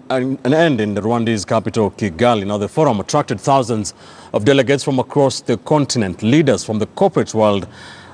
an end in the Rwanda's capital, Kigali. Now, the forum attracted thousands of delegates from across the continent. Leaders from the corporate world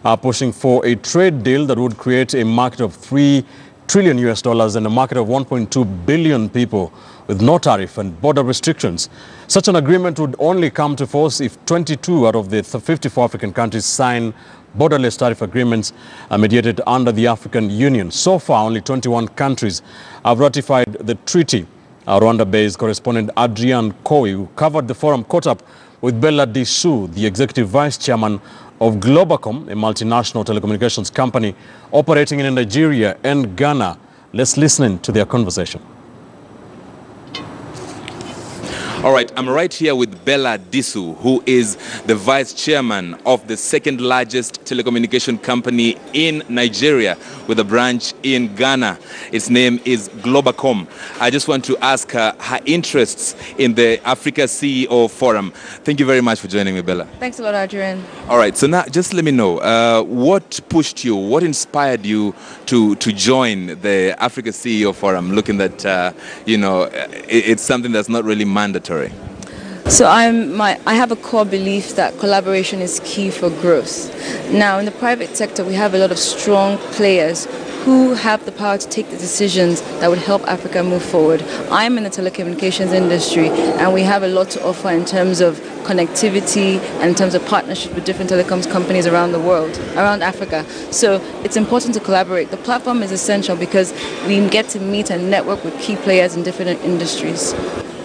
are pushing for a trade deal that would create a market of $3 trillion and a market of 1.2 billion people with no tariff and border restrictions. Such an agreement would only come to force if 22 out of the 54 African countries sign borderless tariff agreements mediated under the African Union. So far, only 21 countries have ratified the treaty. Our Rwanda-based correspondent Adrian Koi, who covered the forum, caught up with Bella Disu, the executive vice chairman of Globacom, a multinational telecommunications company operating in Nigeria and Ghana. Let's listen to their conversation. All right, I'm right here with Bella Disu, who is the vice chairman of the second largest telecommunication company in Nigeria with a branch in Ghana. Its name is Globacom. I just want to ask her interests in the Africa CEO Forum. Thank you very much for joining me, Bella. Thanks a lot, Adrian. All right, so now just let me know, what pushed you, what inspired you to join the Africa CEO Forum, looking that, it's something that's not really mandatory? So I have a core belief that collaboration is key for growth. Now, in the private sector, we have a lot of strong players who have the power to take the decisions that would help Africa move forward. I'm in the telecommunications industry, and we have a lot to offer in terms of connectivity and in terms of partnership with different telecoms companies around the world, around Africa. So it's important to collaborate. The platform is essential because we get to meet and network with key players in different industries.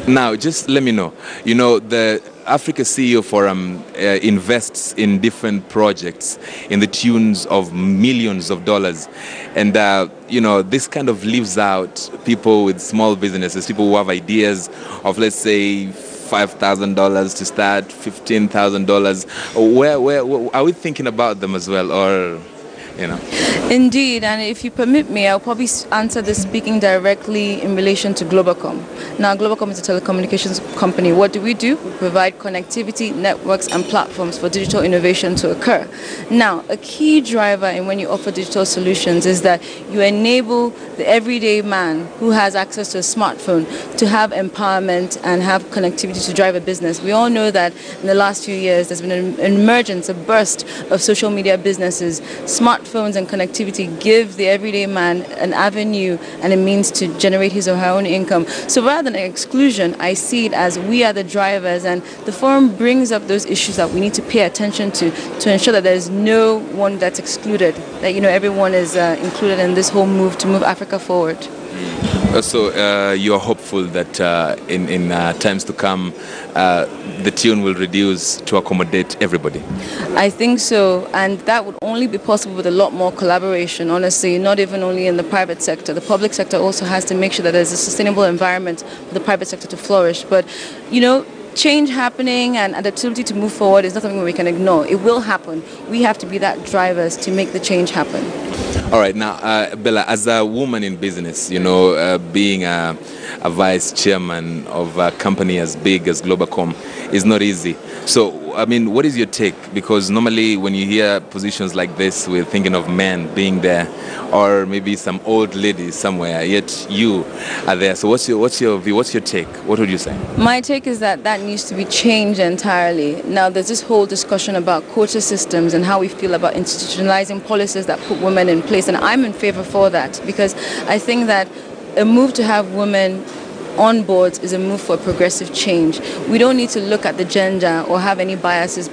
Now, just let me know, the Africa CEO Forum invests in different projects in the tunes of millions of dollars. And, this kind of leaves out people with small businesses, people who have ideas of, let's say, $5,000 to start, $15,000. Where are we thinking about them as well, or... Indeed, and if you permit me, I'll probably answer this speaking directly in relation to Globacom. Now, Globacom is a telecommunications company. What do? We provide connectivity, networks, and platforms for digital innovation to occur. Now, a key driver in when you offer digital solutions is that you enable the everyday man who has access to a smartphone to have empowerment and have connectivity to drive a business. We all know that in the last few years, there's been an emergence, a burst of social media businesses. Smartphones and connectivity give the everyday man an avenue and a means to generate his or her own income. So rather than exclusion, I see it as we are the drivers, and the forum brings up those issues that we need to pay attention to ensure that there's no one that's excluded, that everyone is included in this whole move to move Africa forward. So you are hopeful that in times to come, the tune will reduce to accommodate everybody? I think so, and that would only be possible with a lot more collaboration, honestly, not even only in the private sector. The public sector also has to make sure that there's a sustainable environment for the private sector to flourish. But, change happening and adaptability to move forward is not something we can ignore. It will happen. We have to be that drivers to make the change happen. All right, now, Bella, as a woman in business, being a vice chairman of a company as big as Globacom is not easy. So, what is your take? Because normally when you hear positions like this, we're thinking of men being there, or maybe some old ladies somewhere, yet you are there. So what's your view? What's your take? What would you say? My take is that needs to be changed entirely. Now, there's this whole discussion about quota systems and how we feel about institutionalizing policies that put women in place, and I'm in favor for that, because I think that a move to have women on boards is a move for progressive change. We don't need to look at the gender or have any biases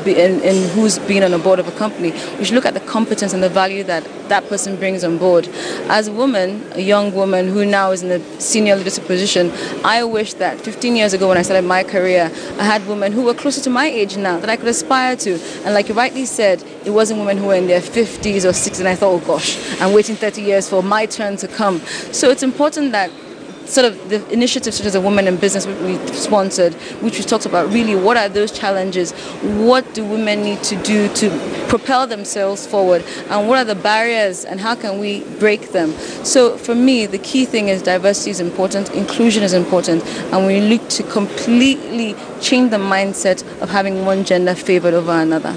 in who's been on a board of a company. We should look at the competence and the value that that person brings on board. As a woman, a young woman who now is in a senior leadership position, I wish that 15 years ago when I started my career, I had women who were closer to my age now that I could aspire to. And like you rightly said, it wasn't women who were in their 50s or 60s, and I thought, oh gosh, I'm waiting 30 years for my turn to come. So it's important that sort of the initiatives such as a Women in Business we sponsored, which we talked about really what are those challenges, what do women need to do to propel themselves forward, and what are the barriers and how can we break them. So for me, the key thing is diversity is important, inclusion is important, and we look to completely change the mindset of having one gender favored over another.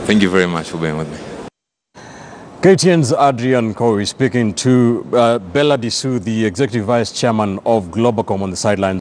Thank you very much for being with me. KTN's Adrian Coe speaking to Bella Disu, the Executive Vice Chairman of Globacom, on the sidelines.